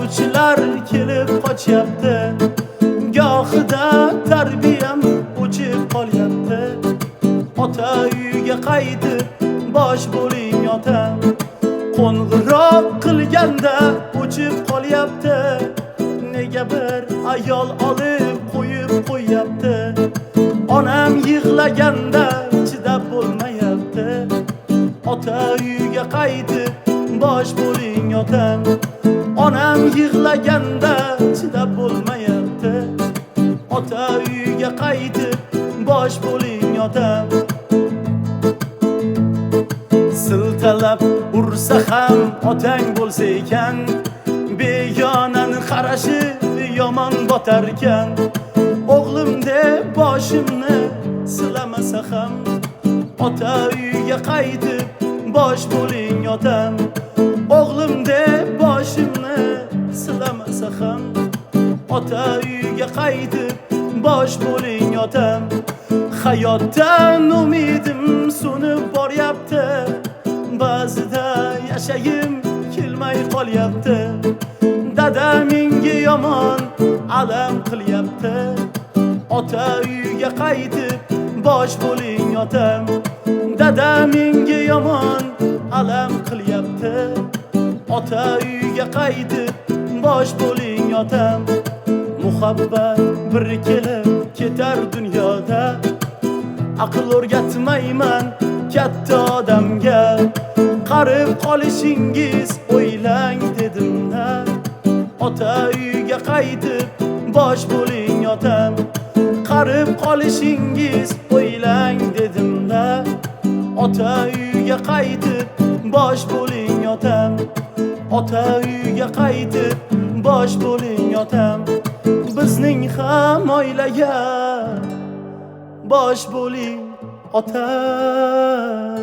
ovchilar kelib qochyapti, gohida tarbiyam o'chib qolyapti. Ota uyiga qaytib bosh bo'ling otam, qo'ng'iroq qilganda o'chib qolyapti. Nega bir ayol olib qo'yib qo'yapti, onam yig'laganda chidab bo'lmayapti. Ota uyiga qaytib bosh bo'ling otam, onam yig'laganda chidab bo'lmayapti. Ota uyiga qaytib bosh bo'ling otam. Siltalab ursa ham otang bo'lsa ekan, begonani qarashi yomon botarkan. O'g'lim deb boshimni silamasa ham, ota uyiga qaytib bosh bo'ling otam. O'g'lim deb boshimni silamasa ham, ota uyiga qaytib bosh bo'ling otam. Hayotdan umidim so'nib boryapti, ba'zida yashagim kelmay qolyapti. Dada menga yomon alam qilyapti, ota uyiga qaytib bosh bo'ling otam. Dada menga yomon alam qilyapti, ota uyiga qaytib bosh bo'ling otam. Muhabbat bir kelib ketar dunyoda, aql o'rgatmayman katta odamga. Qarib qolishingiz o'ylang dedim-da, ota uyiga qaytib bosh bo'ling otam. Qarib qolishingiz o'ylang dedim-da, ota uyiga qaytib bosh bo'ling otam. Ota uyiga qaytib bosh bo'ling otam. Bizning ham oilaga bosh bo'ling otam.